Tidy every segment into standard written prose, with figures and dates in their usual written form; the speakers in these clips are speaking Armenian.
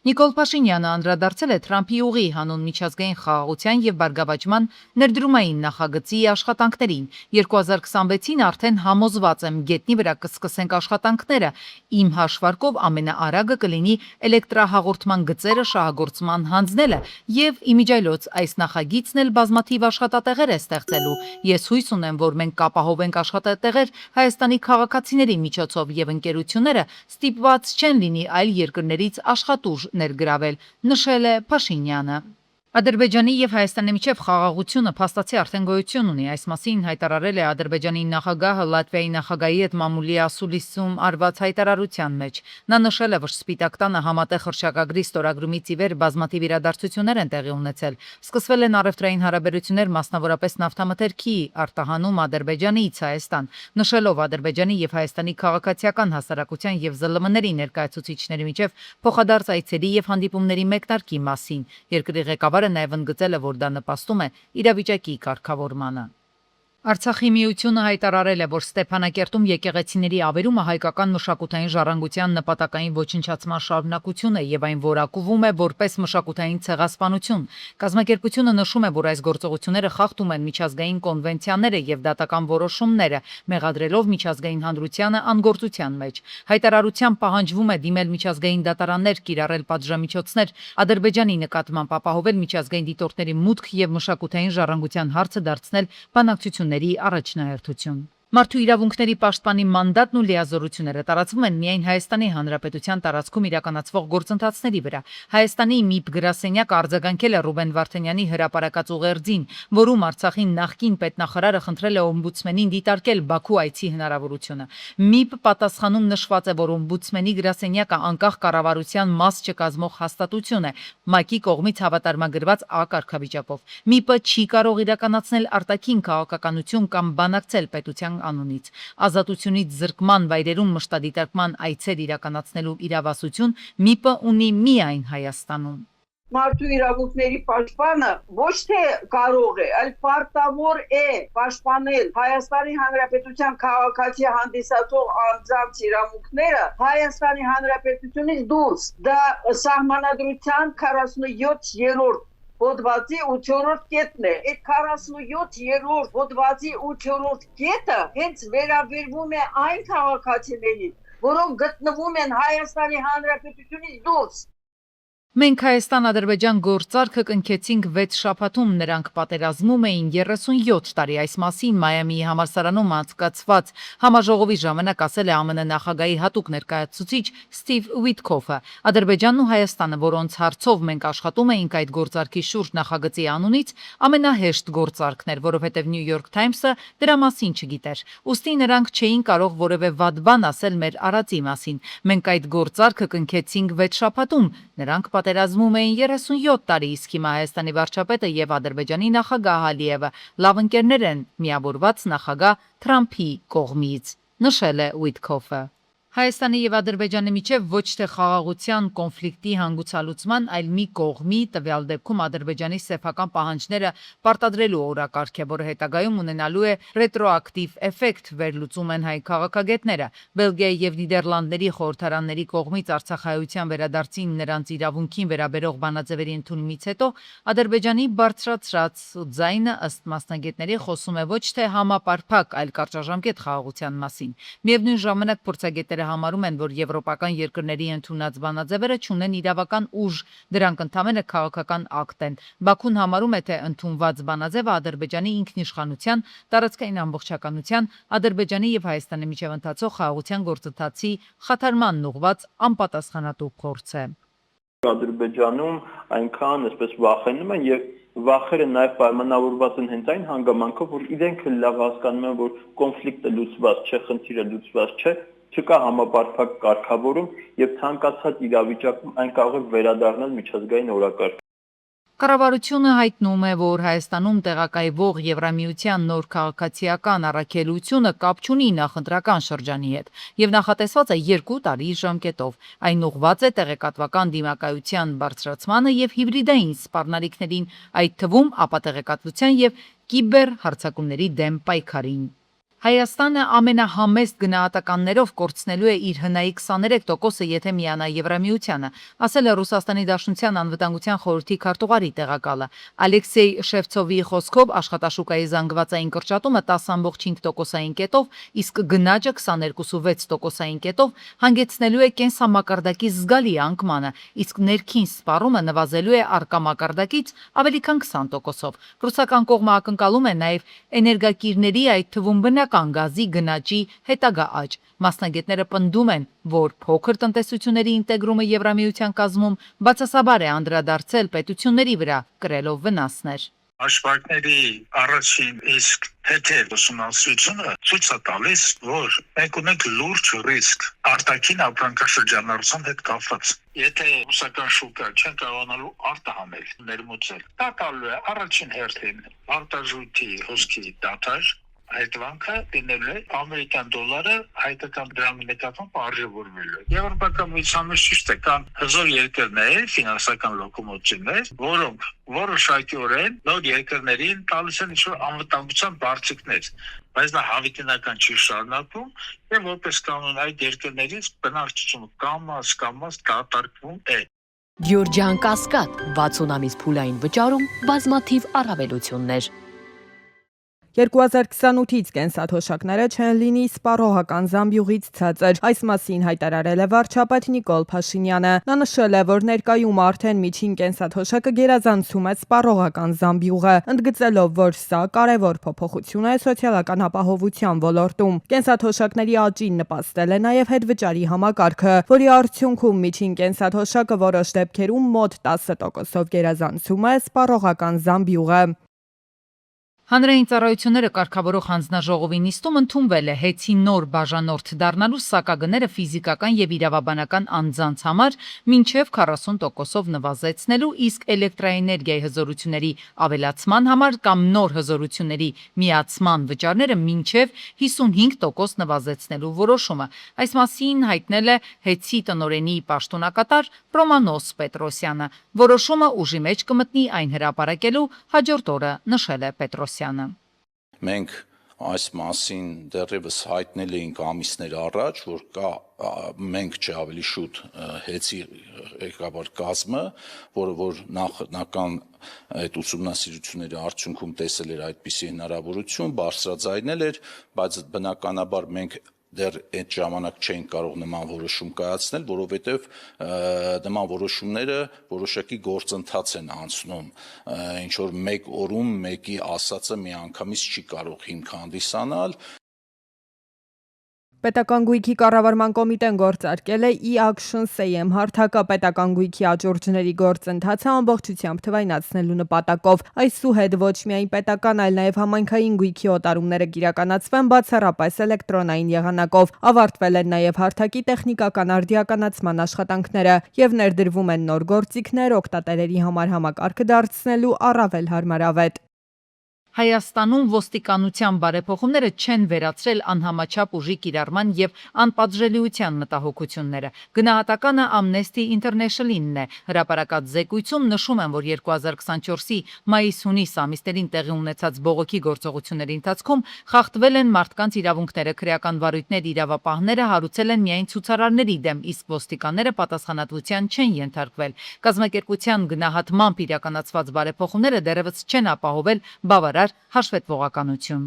Նիկոլ Փաշինյանը անդրադարձել է Թրամփի ուղի հանուն միջազգային խաղաղության եւ բարգավաճման ներդրումային նախագծի աշխատանքներին։ 2026-ին արդեն համոզված եմ, գետնի վրա կսկսենք աշխատանքները։ Իմ հաշվարկով ամենաարագը կլինի էլեկտրահաղորդման գծերը շահագործման հանձնելը եւ իմիջիայլոց այս նախագիծն էլ բազմաթիվ աշխատատեղեր է ստեղծելու։ Ես հույս ունեմ, որ մենք կապահովենք աշխատատեղեր Հայաստանի քաղաքացիների միջոցով եւ ընկերությունները ստիպված չեն լինի այլ երկրներից աշխատուժ ներգրավել, նշել է Փաշինյանը։ Ադրբեջանի եւ Հայաստանի միջև խաղաղությունը փաստացի արդեն գոյություն ունի։ Այս մասին հայտարարել է Ադրբեջանի նախագահը Լատվիայի նախագահի հետ մամուլի ասուլիսում արված հայտարարության մեջ։ Նա նշել է, որ Սպիտակ տանը համատեղ հռչակագրի ստորագրումից ի վեր բազմաթիվ իրադարձություններ են տեղի ունեցել։ Սկսվել են առևտրային հարաբերություններ, մասնավորապես նավթամթերքի արտահանում Ադրբեջանից Հայաստան, նշելով Ադրբեջանի եւ Հայաստանի քաղաքացիական հասարակության եւ ԶԼՄ-ների ներկայացուցիչների միջև փոխադարձ այցերի եւ հանդիպումների մեկնարկի մասին։ Երկրի ղեկավարը նաև ընդգծել է, որ դա նպաստում է իրավիճակի կարգավորմանը։ Արցախի միությունը հայտարարել է, որ Ստեփանակերտում եկեղեցիների ավերումը հայկական մշակութային ժառանգության նպատակային ոչնչացման շարունակություն է եւ այն որակվում է որպես մշակութային ցեղասպանություն։ Կազմակերպությունը նշում է, որ այս գործողությունները խախտում են միջազգային կոնվենցիաները եւ դատական որոշումները, մեղադրելով միջազգային հանրությանը անգործության մեջ։ Հայտարարությամբ պահանջվում է դիմել միջազգային դատարաններ, կիրառել պատժամիջոցներ, Ադրբեջանի նկատմամբ ապահովել միջազգային դիտորդների մուտք եւ մշակութային ժառանգության հարցը դարձնել բանակցությունների առաջնահերթություն։ Մարդու իրավունքների պաշտպանի մանդատն ու լիազորությունները տարածվում են միայն Հայաստանի Հանրապետության տարածքում իրականացվող գործընթացների վրա։ Հայաստանի ՄԻՊ գրասենյակը արձագանքել է Ռուբեն Վարդանյանի հրապարակած ուղերձին, որում Արցախի նախկին պետնախարարը խնդրել է օմբուդսմենին դիտարկել Բաքու այցի հնարավորությունը։ ՄԻՊ պատասխանում նշված է, որ օմբուդսմենի գրասենյակը անկախ կառավարության մաս չկազմող հաստատություն է, ՄԱԿ-ի կողմից հավատարմագրված կարգավիճակով։ ՄԻՊ-ը չի կարող իրականացնել արտաքին քաղաքականություն կամ բանակցել պետության անունից։ Ազատությունից զրկման վայրերում մշտադիտարկման այցեր իրականացնելու իրավասություն ՄԻՊ-ը ունի միայն Հայաստանում։ Մարդու իրավունքների պաշտպանը ոչ թե կարող է, այլ պարտավոր է պաշտպանել Հայաստանի Հանրապետության քաղաքացի հանդիսացող անձանց իրավունքները Հայաստանի Հանրապետությունից դուրս։ Դա սահմանադրության 47-րդ հոդվածի 8-րդ կետն է։ Այդ 47-րդ հոդվածի 8-րդ կետը հենց վերաբերվում է այն քաղաքացիներին, որոնք գտնվում են Հայաստանի Հանրապետությունից դուրս։ Մենք Հայաստան-Ադրբեջան գործարքը կնքեցինք 6 շաբաթում, նրանք պատերազմում էին 37 տարի։ Այս մասին Մայամիի համալսարանում անցկացված համաժողովի ժամանակ ասել է ԱՄՆ նախագահի հատուկ ներկայացուցիչ Ստիվ Ուիթքոֆը։ Ադրբեջանն ու Հայաստանը, որոնց հարցով մենք աշխատում էինք այդ գործարքի շուրջ նախագծի անունից, ամենահեշտ գործարքն էր, որովհետև New York Times-ը դրա մասին չգիտեր։ Ուստի նրանք չէին կարող որևէ վատ բան ասել մեր արածի մասին։ Մենք այդ գործարքը կնքեցինք 6 շաբաթում, նրանք պատերազմում էին 37 տարի, իսկ հիմա Հայաստանի վարչապետը եւ Ադրբեջանի նախագահ Ալիևը լավ ընկերներ են միավորված նախագահ Թրամփի կողմից, նշել է Ուիթքոֆը։ Հայաստանի եւ Ադրբեջանի միջև ոչ թե խաղաղության կոնֆլիկտի հանգուցալուծման, այլ մի կողմի, տվյալ դեպքում Ադրբեջանի սեփական պահանջները պարտադրելու օրակարգ է, որը հետագայում ունենալու է ռետրոակտիվ էֆեկտ, վերլուծում են հայ քաղաքագետները։ Բելգիայի եւ Նիդերլանդների խորհրդարանների կողմից արցախայության վերադարձին նրանց իրավունքին վերաբերող բանաձևերի ընդունումից հետո Ադրբեջանի բարձրացրած ձայնը ըստ մասնագետների խոսում է ոչ թե համապարփակ, այլ կարճաժամկետ խաղաղության մասին։ Միևնույն ժամանակ փորձագետները համարում են, որ եվրոպական երկրների ընդունած բանաձևերը չունեն իրավական ուժ, դրանք ընդամենը քաղաքական ակտ են։ Բաքուն համարում է, թե ընդունված բանաձևը Ադրբեջանի ինքնիշխանության, տարածքային ամբողջականության, Ադրբեջանի եւ Հայաստանի միջև ընթացող խաղաղության գործընթացի խաթարմանն ուղղված անպատասխանատու փորձ է։ Ադրբեջանում այնքան այսպես վախենում են եւ վախերը նաև պայմանավորված են հենց այն հանգամանքով, որ իրենք լավ հասկանում են, որ կոնֆլիկտը լուծված չէ, խնդիրը լուծված չէ, չկա համապարփակ կարգավորում եւ ցանկացած իրավիճակում այն կարող է վերադառնալ միջազգային օրակարգ։ Կառավարությունը հայտնում է, որ Հայաստանում տեղակայվող Եվրամիության նոր քաղաքացիական առաքելությունը կապ չունի նախընտրական շրջանի հետ եւ նախատեսված է 2 տարի ժամկետով։ Այն ուղղված է տեղեկատվական դիմակայության բարձրացմանը եւ հիբրիդային սպառնալիքներին, այդ թվում ապատեղեկատվության եւ կիբեր հարձակումների դեմ պայքարին։ Հայաստանը ամենահամեստ գնահատականներով կորցնելու է իր հնայի 23%-ը, եթե միանա Եվրամիությանը, ասել է Ռուսաստանի Դաշնության անվտանգության խորհրդի քարտուղարի տեղակալը։ Ալեքսեյ Շևցովի խոսքով աշխատաշուկայի զանգվածային կրճատումը 10.5%-ային կետով, իսկ գնաճը 22.6%-ային կետով հանգեցնելու է կենսամակարդակի զգալի անկմանը, իսկ ներքին սպառումը նվազելու է առկա մակարդակից ավելի քան 20%-ով։ Ռուսական կողմը ակնկալում է նաև էներգակիրների, այդ թվում բնական գազի գնաճի հետագա աճ։ Մասնագետները պնդում են, որ փոքր տնտեսությունների ինտեգրումը Եվրամիության կազմում բացասաբար է անդրադարձել պետությունների վրա, կրելով վնասներ։ Հաշվարկների առաջին իսկ հետև ուսումնասիրությունը ցույց է տալիս, որ մենք ունենք լուրջ ռիսկ արտաքին ապրանքաշրջանառության հետ կապված։ Եթե ռուսական շուկա չեն կարողանալու արտահանել, ներմուծել, դա տալու է առաջին հերթին արտարժույթի հոսքի դադար, հետևանքը լինելու է ամերիկյան դոլարը հայկական դրամի նկատմամբ արժևորվելու։ Եվրոպական միության մեջ ճիշտ է, կան հզոր երկրներ, ֆինանսական լոկոմոտիվներ, որոնք որոշակիորեն նոր երկրներին տալիս են ինչ-որ անվտանգության բարձիկներ, բայց դա հավիտենական չի շարունակվում եւ որպես կանոն այդ երկրներից բնակչությունը կամաց կատարվում է։ Գյուրջան Կասկադ 60 ամիս փուլային վճարում բազմաթիվ առավելություններ։ 2028-ից կենսաթոշակները չեն լինի սպառողական զամբյուղից ցածր։ Այս մասին հայտարարել է վարչապետ Նիկոլ Փաշինյանը։ Նա նշել է, որ ներկայում արդեն միջին կենսաթոշակը գերազանցում է սպառողական զամբյուղը, ընդգծելով, որ սա կարևոր փոփոխություն է սոցիալական ապահովության ոլորտում։ Կենսաթոշակների աճին նպաստել է նաև հետվճարի համակարգը, որի արդյունքում միջին կենսաթոշակը որոշ դեպքերում մոտ 10%-ով գերազանցում է սպառողական զամբյուղը։ Հանրային ծառայությունները կարգավորող հանձնաժողովի նիստում ընդունվել է հեծի նոր բաժանորդ դառնալու սակագները ֆիզիկական եւ իրավաբանական անձանց համար մինչեւ 40%-ով նվազեցնելու, իսկ էլեկտրաէներգիայի հզորությունների ավելացման համար կամ նոր հզորությունների միացման վճարները մինչեւ 55% նվազեցնելու որոշումը։ Այս մասին հայտնել է հեծի տնօրենի պաշտոնակատար Ռոմանոս Պետրոսյանը։ Որոշումը ուժի մեջ կմտնի այն հրապարակելու հաջորդ օրը, նշել է Պետրոսյանը։ Մենք այս մասին դեռևս հայտնել էինք ամիսներ առաջ, որ կա մենք չէ ավելի շուտ հեծի ղեկավար կազմը, որ նախնական այդ ուսումնասիրությունների արդյունքում տեսել էր այդպիսի հնարավորություն, բարձրաձայնել էր, բայց բնականաբար մենք դեռ այդ ժամանակ չէին կարող նման որոշում կայացնել, որովհետև նման որոշումները որոշակի գործընթաց են անցնում, ինչ որ մեկ օրում մեկի ասածը միանգամից չի կարող հիմք հանդիսանալ։ Պետական գույքի կառավարման կոմիտեն գործարկել է e-action SAM հարթակը պետական գույքի աճուրդների գործընթացը ամբողջությամբ թվայնացնելու նպատակով։ Այսուհետ ոչ միայն պետական, այլ նաև համայնքային գույքի օտարումները կիրականացվեն բացառապես էլեկտրոնային եղանակով։ Ավարտվել են նաև հարթակի տեխնիկական արդիականացման աշխատանքները եւ ներդրվում են նոր գործիքներ օգտատերերի համար համակարգը դարձնելու առավել հարմարավետ։ Հայաստանում ոստիկանության բարեփոխումները չեն վերացրել անհամաչափ ուժի կիրառման եւ անպատժելիության մտահոգությունները։ Գնահատականը Amnesty International-ինն է։ Հրապարակած զեկույցում նշում են, որ 2024-ի մայիս-հունիս ամիսներին տեղի ունեցած բողոքի գործողությունների ընթացքում խախտվել են մարդկանց իրավունքները, քրեական վարույթներ, իրավապահները հարուցել են միայն ցուցարարների դեմ, իսկ ոստիկանները պատասխանատվության չեն ենթարկվել։ Կազմակերպության գնահատմամբ իրականացված բարեփոխումները դեռևս չեն ապահովել բավարար հաշվետվողականություն։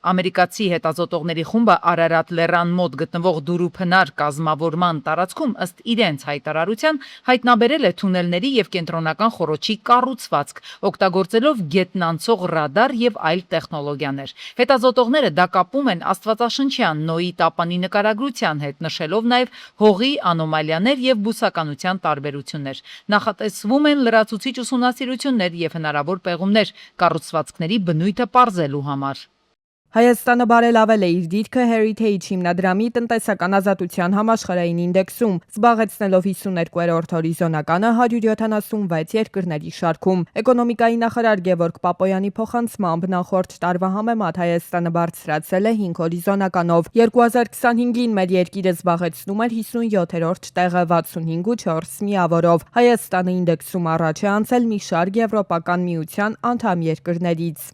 Ամերիկացի հետազոտողների խումբը Արարատ լեռան մոտ գտնվող դուրուփնար կազմավորման տարածքում ըստ իրենց հայտարարության հայտնաբերել է թունելների եւ կենտրոնական խոռոչի կառուցվածք, օգտագործելով գետնանցող ռադար եւ այլ տեխնոլոգիաներ։ Հետազոտողները դա կապում են աստվածաշնչյան Նոյի տապանի նկարագրության հետ, նշելով նաեւ հողի անոմալիաներ եւ բուսականության տարբերություններ։ Նախատեսվում են լրացուցիչ ուսումնասիրություններ եւ հնարավոր պեղումներ կառուցվածքների բնույթը պարզելու համար։ Հայաստանը բարելավել է իր դիրքը Heritage հիմնադրամի տնտեսական ազատության համաշխարհային ինդեքսում, զբաղեցնելով 52-րդ հորիզոնականը 176 երկրների շարքում։ Էկոնոմիկայի նախարար Գևորգ Պապոյանի փոխանցմամբ նախորդ տարվա համեմատ Հայաստանը բարձրացել է 5 հորիզոնականով։ 2025-ին մեր երկիրը զբաղեցնում էր 57-րդ տեղը 65.4 միավորով։ Հայաստանը ինդեքսում առաջ է անցել մի շարք Եվրոպական միության անդամ երկրներից։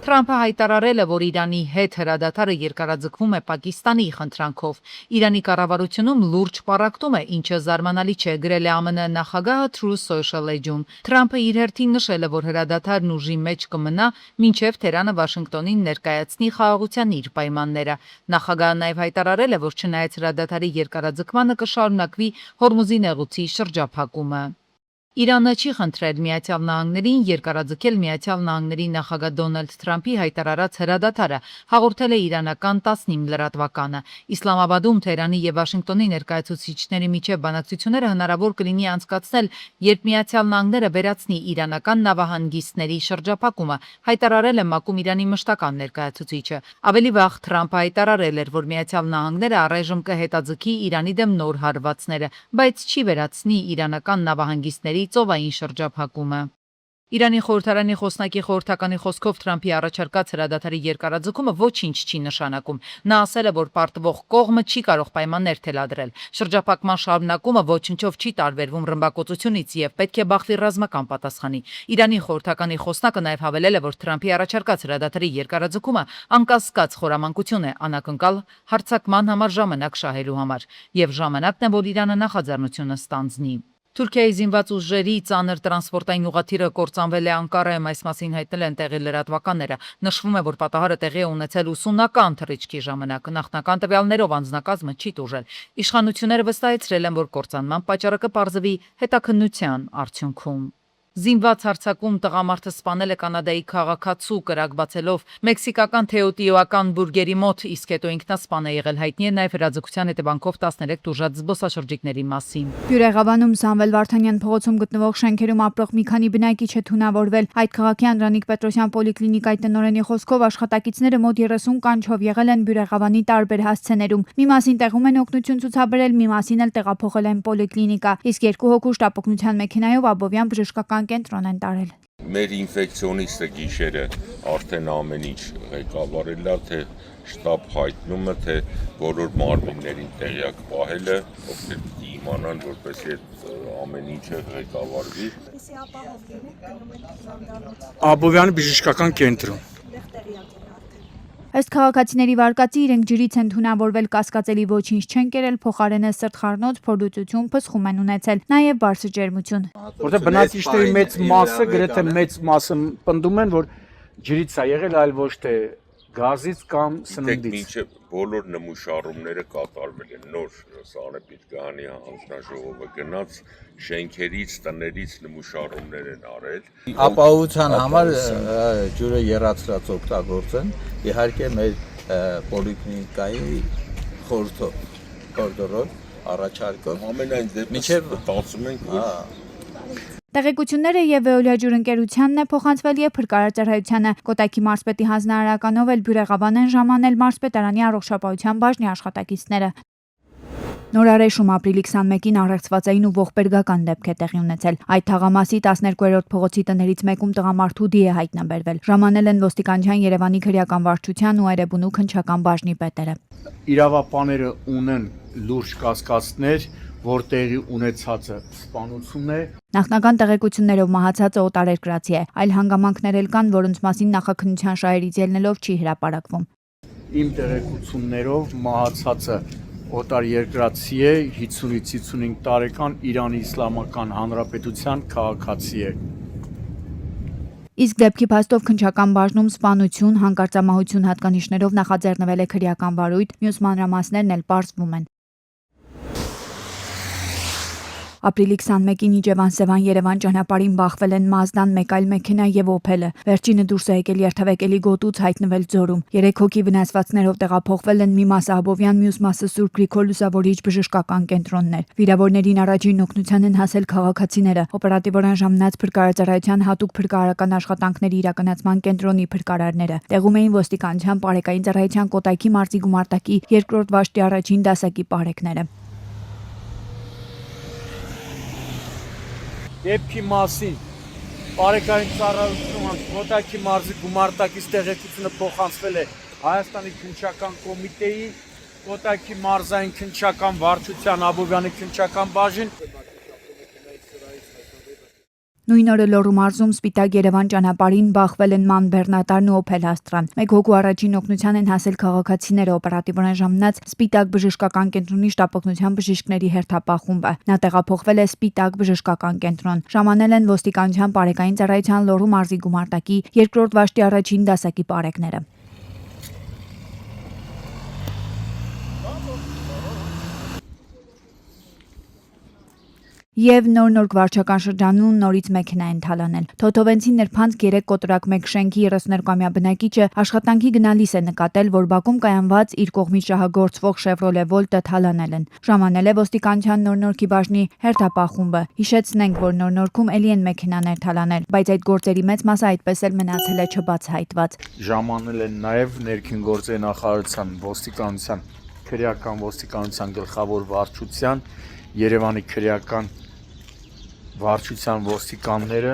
Թրամփը հայտարարել է, որ Իրանի հետ հրադադարը երկարաձգվում է Պակիստանի խնդրանքով։ Իրանի կառավարությունում լուրջ պառակտում է, ինչը զարմանալի չէ, գրել է ԱՄՆ նախագահը Truth Social Edge-ում։ Թրամփը իր հերթին նշել է, որ հրադադարն ուժի մեջ կմնա, մինչև Թեհրանը Վաշինգտոնին ներկայացնի խաղաղության իր պայմանները։ Նախագահը նաև հայտարարել է, որ չնայած հրադադարի երկարաձգմանը կշարունակվի Հորմուզի նեղուցի շրջափակումը։ Իրանը չի խնդրել Միացյալ Նահանգներին երկարաձգել Միացյալ Նահանգների նախագահ Դոնալդ Թրամփի հայտարարած հրադադարը, հաղորդել է իրանական 19 լրատվականը։ Իսլամաբադում Թեհրանի եւ Վաշինգտոնի ներկայացուցիչների միջև բանակցությունները հնարավոր կլինի անցկացնել, երբ Միացյալ Նահանգները վերացնի իրանական նավահանգիստների շրջափակումը, հայտարարել է ՄԱԿ-ում Իրանի մշտական ներկայացուցիչը։ Ավելի վաղ Թրամփը հայտարարել էր, որ Միացյալ Նահանգները առայժմ կհետաձգի Իրանի դեմ նոր հարվածները, բայց չի վերացնի իրանական նավահանգիստների ծովային շրջափակումը։ Իրանի խորհրդարանի խոսնակի խորհրդականի խոսքով Թրամփի առաջարկած հրադադարի երկարաձգումը ոչինչ չի նշանակում։ Նա ասել է, որ պարտվող կողմը չի կարող պայմաններ թելադրել։ Շրջափակման շարունակումը ոչնչով չի տարբերվում ռմբակոծությունից եւ պետք է բախվի ռազմական պատասխանի։ Իրանի խորհրդականի խոսնակը նաեւ հավելել է, որ Թրամփի առաջարկած հրադադարի երկարաձգումը անկասկած խորամանկություն է, անակնկալ հարձակման համար ժամանակ շահելու համար, եւ ժամանակն է, որ Իրանը նախաձեռնությունը ստանձնի։ Թուրքիայի զինված ուժերի ծանր տրանսպորտային ուղղաթիռը կործանվել է Անկարայում, այս մասին հայտնել են տեղի լրատվականները։ Նշվում է, որ պատահարը տեղի է ունեցել ուսումնական թռիչքի ժամանակ։ Նախնական տվյալներով անձնակազմը չի տուժել։ Իշխանությունները վստահեցրել են, որ կործանման պատճառը կպարզվի հետաքննության արդյունքում։ Զինված հարձակում տղամարդը սպանել է կանադայի քաղաքացու կրակ բացելով մեքսիկական թեոտիոական բուրգերի մոտ, իսկ հետո ինքնասպան է եղել։ Հայտնի է նաև հրաձգության հետևանքով 13 տուժած զբոսաշրջիկների մասին։ Բյուրեղավանում Սամվել Վարդանյան փողոցում գտնվող շենքերում ապրող մի քանի բնակիչ է թունավորվել։ Այդ քաղաքի Անդրանիկ Պետրոսյան պոլիկլինիկայի տնօրենի խոսքով աշխատակիցները մոտ 30 կանչով եղել են Բյուրեղավանի տարբեր հասցեներում։ Մի մասին տեղում են օգնություն ցուցաբերել, մի մասին էլ տեղափոխել են պոլիկլինիկա, իսկ 2 հոգու շտապօգնության մեքենայով Աբովյան բժշկական կենտրոն են տարել։ Մեր ինֆեկցիոնիստը գիշերը արդեն ամեն ինչ ղեկավարել է, թե շտաբ հայտնումը, թե բոլոր մարմիններին տեղյակ պահելը, ովքեր իմանան, որպեսզի ամեն ինչը ղեկավարվի։ Աբովյանի բժշկական կենտրոն։ Ըստ քաղաքացիների վարկածի իրենք ջրից են թունավորվել, կասկածելի ոչինչ չեն կերել, փոխարենը սրտխառնոց, փորլուծություն, փսխում են ունեցել, նաև բարձր ջերմություն։ Որտեղ բնակիչների մեծ մասը, գրեթե մեծ մասը պնդում են, որ ջրից է եղել, այլ ոչ թե գազից կամ սննդից։ Մինչև բոլոր նմուշառումները կատարվել են, նոր Սանեպիդկանի հանձնաժողովը գնաց շենքերից, տներից նմուշառումներ են արել։ Ապահովության համար ջուրը եռացրած օգտագործեն, իհարկե մեր պոլիկլինիկայի խորհրդով առաջարկով ամենայն դեպքում մտածում ենք, որ Տեղեկությունները եւ Veolia ջուր ընկերությանն է փոխանցվել եւ փրկարարծարայությանը։ Կոտայքի մարզպետի հանձնարարականով էլ Բյուրեղավան են ժամանել մարզպետարանի առողջապահության բաժնի աշխատակիցները։ Նորարեշում ապրիլի 21-ին առեղծվածային ու ողբերգական դեպք է տեղի ունեցել։ Այդ թաղամասի 12-րդ փողոցի տներից մեկում տղամարդու դի է հայտնաբերվել։ Ժամանել են ոստիկանչության Երևանի քրեական վարչության ու Էրեբունու քննչական բաժնի պետերը։ Իրավապաները ունեն լուրջ կասկածներ, որ տեղի ունեցածը սպանություն է։ Նախնական տեղեկություններով մահացածը օտարերկրացի է, այլ հանգամանքներ էլ կան, որոնց մասին նախաքննության շահերից ելնելով չի հրապարակվում։ Իմ տեղեկություններով մահացածը օտարերկրացի է, 50-ից 55 տարեկան Իրանի Իսլամական Հանրապետության քաղաքացի է։ Իսկ դեպքի փաստով քննչական բաժնում սպանություն, հանկարծամահություն հատկանիշներով նախաձեռնվել է քրեական վարույթ, մյուս մանրամասներն էլ պարզվում են։ Ապրիլի 21-ին Իջևան-Սևան Երևան ճանապարհին բախվել են Մազդան, մեկ այլ մեքենա եւ Օփելը։ Վերջինը դուրս է եկել երթևեկելի գոտուց հայտնվել ձորում։ 3 հոգի վնասվածքներով տեղափոխվել են, մի մասը Աբովյան, մյուս մասը Սուրբ Գրիգոր Լուսավորիչ բժշկական կենտրոններ։ Վիրավորներին առաջին օգնության են հասել քաղաքացիները։ Օպերատիվորան ժամանած փրկարարծարայության հատուկ փրկարարական աշխատանքների իրականացման կենտրոնի փրկարարները։ Տեղում էին ոստիկանության բարեկային ծառայության Կոտայքի մարզի գումարտակի 2-րդ վաշտի առաջին դասակի բարեկները։ Դեպքի մասին բարեկային ծառայության Կոտայքի մարզի գումարտակից տեղեկությունը փոխանցվել է Հայաստանի քննչական կոմիտեի, Կոտայքի մարզային քննչական վարչության Աբովյանի քննչական բաժին։ Նույն օրը Լոռու մարզում Սպիտակ Երևան ճանապարհին բախվել են Ման Բեռնատարն ու Օփել Աստրան։ Մեկ հոգու առաջին օգնության են հասել քաղաքացիները, օպերատիվորեն ժամանած Սպիտակ բժշկական կենտրոնի շտապօգնության բժիշկների հերթապահ խումբը։ Նա տեղափոխվել է Սպիտակ բժշկական կենտրոն։ Ժամանել են ոստիկանության բարեկային ծառայության Լոռու մարզի գումարտակի 2-րդ վաշտի առաջին դասակի պարեկները։ Եվ նոր վարչական շրջանում նորից մեքենա են թալանել։ Թոթովենցի Ներփանցք 3 կոտրակ 1 շենքի 32-ամյա բնակիչը աշխատանքի գնալիս է նկատել, որ բակում կայանված իր կողմից շահագործվող Chevrolet Volt-ը թալանել են։ Ժամանել է ոստիկանության Նոր-Նորքի բաժնի հերթապահ խումբը։ Հիշեցնենք, որ Նոր-Նորքում էլի են մեքենաներ թալանել, բայց այդ գործերի մեծ մասը այդպես էլ մնացել է չբացահայտված։ Ժամանել են նաև ներքին գործերի նախարարության ոստիկանության քրեական ոստիկանության գլխավոր վարչության Երևանի քրեական վարչության ոստիկանները